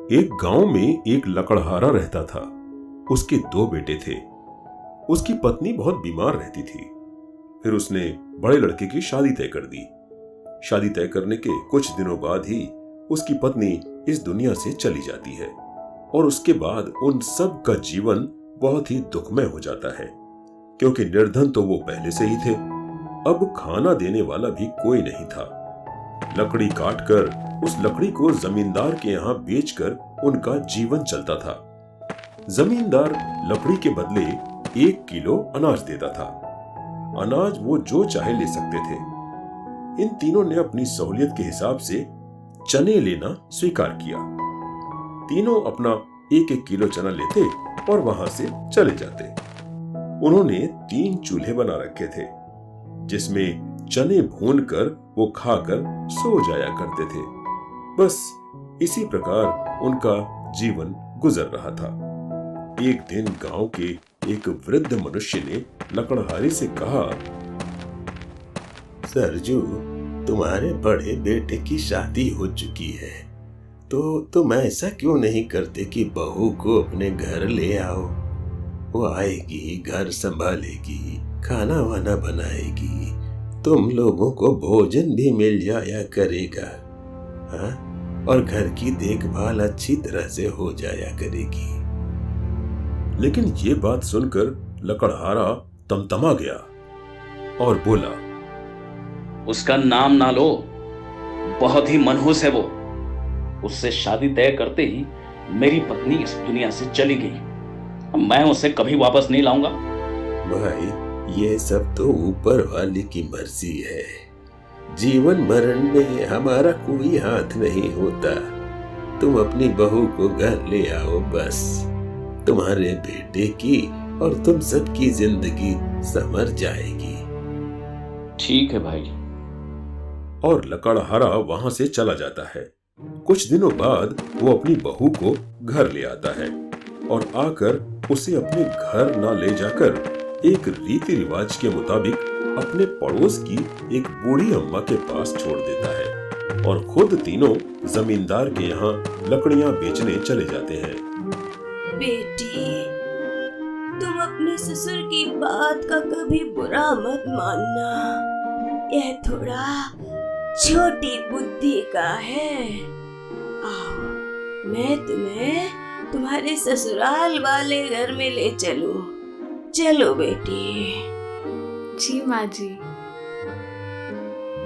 एक गांव में एक लकड़हारा रहता था। उसके दो बेटे थे। उसकी पत्नी बहुत बीमार रहती थी। फिर उसने बड़े लड़के की शादी तय कर दी। शादी तय करने के कुछ दिनों बाद ही उसकी पत्नी इस दुनिया से चली जाती है और उसके बाद उन सब का जीवन बहुत ही दुखमय हो जाता है, क्योंकि निर्धन तो वो पहले से ही थे। अब खाना देने वाला भी कोई नहीं था। लकड़ी काटकर उस लकड़ी को जमींदार के यहाँ बेचकर उनका जीवन चलता था। जमींदार लकड़ी के बदले 1 किलो अनाज देता था। अनाज वो जो चाहे ले सकते थे। इन तीनों ने अपनी सहूलियत के हिसाब से चने लेना स्वीकार किया। तीनों अपना 1-1 किलो चना लेते और वहां से चले जाते। उन्होंने 3 चूल्हे बना रखे थे, जिसमें चने भूनकर वो खाकर सो जाया करते थे। बस इसी प्रकार उनका जीवन गुजर रहा था। एक दिन गांव के एक वृद्ध मनुष्य ने लकड़हारे से कहा, सरजू, तुम्हारे बड़े बेटे की शादी हो चुकी है, तो तुम ऐसा क्यों नहीं करते कि बहू को अपने घर ले आओ। वो आएगी, घर संभालेगी, खाना वाना बनाएगी, तुम लोगों को भोजन भी मिल जाया करेगा। हाँ, और घर की देखभाल अच्छी तरह से हो जाया करेगी। लेकिन ये बात सुनकर लकड़हारा तमतमा गया और बोला, उसका नाम ना लो, बहुत ही मनहूस है वो। उससे शादी तय करते ही मेरी पत्नी इस दुनिया से चली गई। मैं उसे कभी वापस नहीं लाऊंगा। भाई, ये सब तो ऊपर वाले की मर्जी है। जीवन मरण में हमारा कोई हाथ नहीं होता। तुम अपनी बहू को घर ले आओ, बस तुम्हारे बेटे की और तुम सबकी जिंदगी संवर जाएगी। ठीक है भाई। और लकड़हारा वहां से चला जाता है। कुछ दिनों बाद वो अपनी बहू को घर ले आता है और आकर उसे अपने घर ना ले जाकर एक रीति रिवाज के मुताबिक अपने पड़ोस की एक बूढ़ी अम्मा के पास छोड़ देता है और खुद तीनों जमींदार के यहाँ लकड़ियां बेचने चले जाते हैं। बेटी, तुम अपने ससुर की बात का कभी बुरा मत मानना। यह थोड़ा छोटी बुद्धि का है। आओ, मैं तुम्हें तुम्हारे ससुराल वाले घर में ले चलूं। चलो बेटी। जी माँ जी।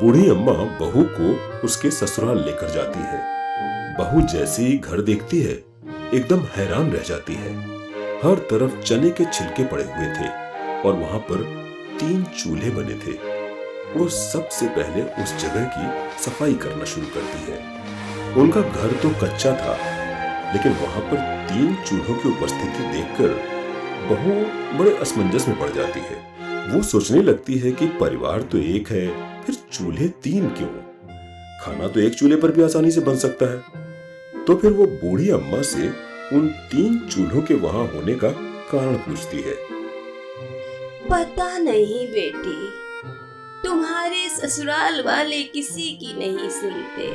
बूढ़ी अम्मा बहू को उसके ससुराल लेकर जाती है। बहू जैसे ही घर देखती है, एकदम हैरान रह जाती है। हर तरफ चने के छिलके पड़े हुए थे और वहां पर 3 चूल्हे बने थे। वो सबसे पहले उस जगह की सफाई करना शुरू करती है। उनका घर तो कच्चा था, लेकिन वहां पर 3 चूल्हों की उपस्थिति देखकर बहू बड़े असमंजस में पड़ जाती है। वो सोचने लगती है कि परिवार तो एक है, फिर चूल्हे 3 क्यों? खाना तो एक चूल्हे पर भी आसानी से बन सकता है। तो फिर वो बूढ़ी अम्मा से उन 3 चूल्हों के वहां होने का कारण पूछती है। पता नहीं बेटी, तुम्हारे ससुराल वाले किसी की नहीं सुनते।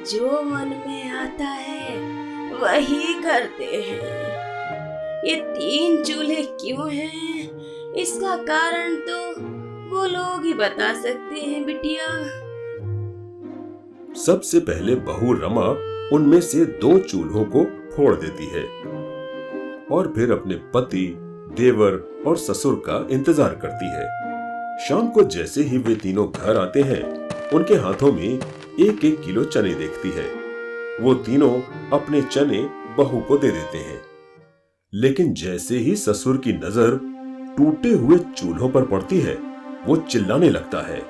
जो मन में आता है वही करते हैं। ये 3 चूल्हे क्यों हैं, इसका कारण तो वो लोग ही बता सकते हैं बिटिया। सबसे पहले बहू रमा उनमें से 2 चूल्हों को फोड़ देती है और फिर अपने पति, देवर और ससुर का इंतजार करती है। शाम को जैसे ही वे तीनों घर आते हैं, उनके हाथों में 1-1 किलो चने देखती है। वो तीनों अपने चने बहू को दे देते हैं। लेकिन जैसे ही ससुर की नजर टूटे हुए चूल्हों पर पड़ती है, वो चिल्लाने लगता है,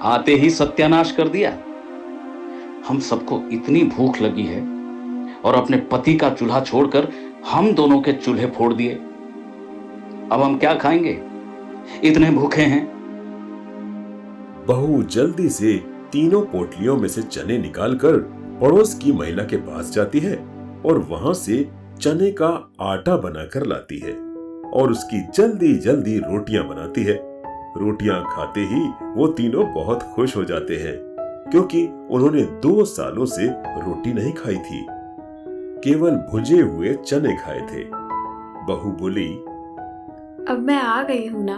आते ही सत्यानाश कर दिया। हम सबको इतनी भूख लगी है और अपने पति का चूल्हा छोड़कर हम दोनों के चूल्हे फोड़ दिए। अब हम क्या खाएंगे? इतने भूखे हैं। बहू जल्दी से तीनों पोटलियों में से चने निकालकर पड़ोस की महिला के पास जाती है और वहां से चने का आटा बनाकर लाती है और उसकी जल्दी जल्दी रोटियां बनाती है। रोटियां खाते ही वो तीनों बहुत खुश हो जाते हैं, क्योंकि उन्होंने 2 सालों से रोटी नहीं खाई थी। केवल भुजे हुए चने खाए थे। बहू बोली, अब मैं आ गई हूँ ना,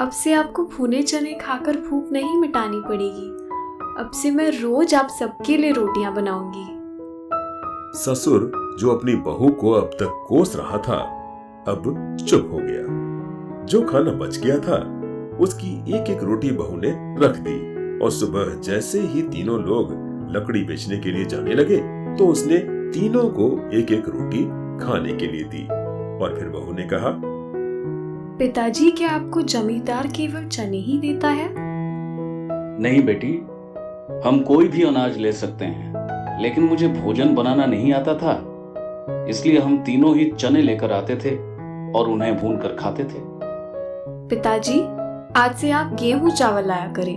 अब से आपको भुने चने खाकर भूख नहीं मिटानी पड़ेगी। अब से मैं रोज आप सबके लिए रोटियां बनाऊंगी। ससुर जो अपनी बहू को अब तक कोस रहा था, अब चुप हो गया। जो खाना बच गया था उसकी एक एक रोटी बहू ने रख दी और सुबह जैसे ही तीनों लोग लकड़ी बेचने के लिए जाने लगे तो उसने तीनों को एक एक रोटी खाने के लिए दी। और फिर बहू ने कहा, पिताजी, क्या आपको जमींदार केवल चने ही देता है? नहीं बेटी, हम कोई भी अनाज ले सकते हैं, लेकिन मुझे भोजन बनाना नहीं आता था, इसलिए हम तीनों ही चने लेकर आते थे और उन्हें भून कर खाते थे। पिताजी, आज से आप गेहूं चावल लाया करें।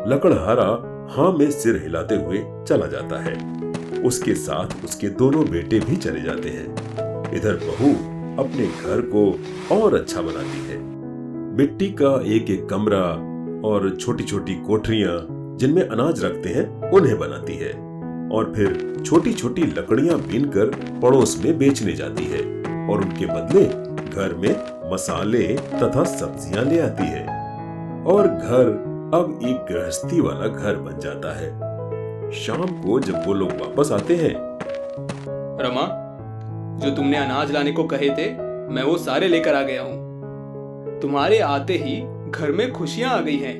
लकड़हारा हाँ में सिर हिलाते हुए चला जाता है। उसके साथ उसके दोनों बेटे भी चले जाते हैं। इधर बहू अपने घर को और अच्छा बनाती है। मिट्टी का एक एक कमरा और छोटी छोटी कोठरियां जिनमें अनाज रखते हैं उन्हें बनाती है और फिर छोटी छोटी लकड़ियां बीनकर पड़ोस में बेचने जाती है और उनके बदले घर में मसाले तथा सब्जियां ले आती है और घर अब एक गृहस्थी वाला घर बन जाता है। शाम को जब वो लोग वापस आते हैं, रमा, जो तुमने अनाज लाने को कहे थे मैं वो सारे लेकर आ गया हूँ। तुम्हारे आते ही घर में खुशियां आ गई हैं।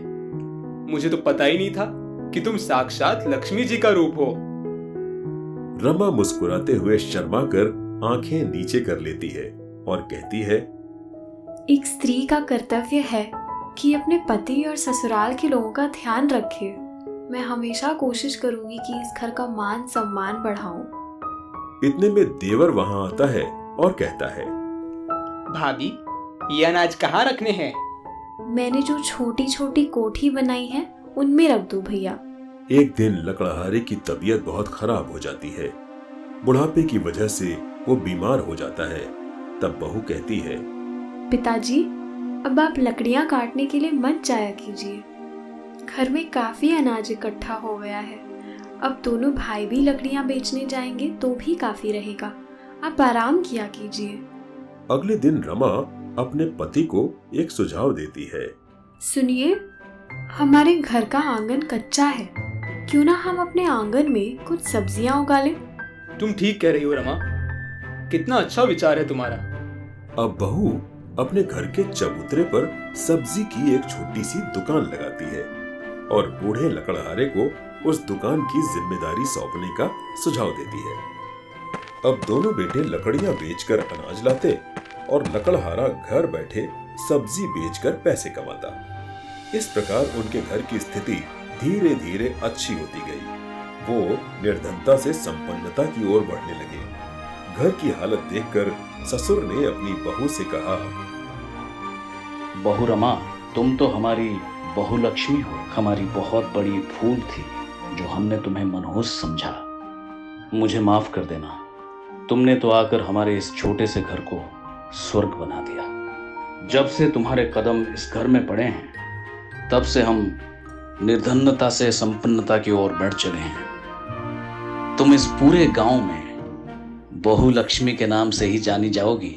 मुझे तो पता ही नहीं था कि तुम साक्षात लक्ष्मी जी का रूप हो। रमा मुस्कुराते हुए शर्मा कर आंखें नीचे कर लेती है और कहती है, एक स्त्री का कर्तव्य है कि अपने पति और ससुराल के लोगों का ध्यान रखे। मैं हमेशा कोशिश करूंगी कि इस घर का मान सम्मान बढ़ाऊं। इतने में देवर वहां आता है और कहता है, भाभी, ये अनाज कहाँ रखने हैं? मैंने जो छोटी छोटी कोठी बनाई है उनमें रख दो भैया। एक दिन लकड़हारे की तबीयत बहुत खराब हो जाती है। बुढ़ापे की वजह से वो बीमार हो जाता है। तब बहू कहती है, पिताजी, अब आप लकड़ियां काटने के लिए मत जाया कीजिए। घर में काफी अनाज इकट्ठा हो गया है। अब दोनों भाई भी लकड़ियां बेचने जाएंगे तो भी काफी रहेगा। आप आराम किया कीजिए। अगले दिन रमा अपने पति को एक सुझाव देती है। सुनिए, हमारे घर का आंगन कच्चा है, क्यों ना हम अपने आंगन में कुछ सब्जियां उगा लें? तुम ठीक कह रही हो रमा, कितना अच्छा विचार है तुम्हारा। अब बहू अपने घर के चबूतरे पर सब्जी की एक छोटी सी दुकान लगाती है और बूढ़े लकड़हारे को उस दुकान की जिम्मेदारी सौंपने का सुझाव देती है। अब दोनों बेटे लकड़ियां बेचकर अनाज लाते और लकड़हारा घर बैठे सब्जी बेचकर पैसे कमाता। इस प्रकार उनके घर की स्थिति धीरे धीरे अच्छी होती गई। वो निर्धनता से संपन्नता की ओर बढ़ने लगे। घर की हालत देखकर ससुर ने अपनी बहू से कहा, बहू रमा, तुम तो हमारी बहू लक्ष्मी हो। हमारी बहुत बड़ी भूल थी जो हमने तुम्हें मनहूस समझा। मुझे माफ कर देना। तुमने तो आकर हमारे इस छोटे से घर को स्वर्ग बना दिया। जब से तुम्हारे कदम इस घर में पड़े हैं, तब से हम निर्धनता से संपन्नता की ओर बढ़ चले हैं। तुम इस पूरे गांव में बहू लक्ष्मी के नाम से ही जानी जाओगी।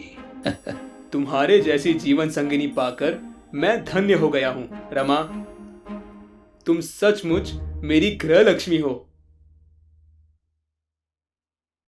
तुम्हारे जैसी जीवन संगिनी पाकर मैं धन्य हो गया हूँ रमा। तुम सचमुच मेरी गृह लक्ष्मी हो।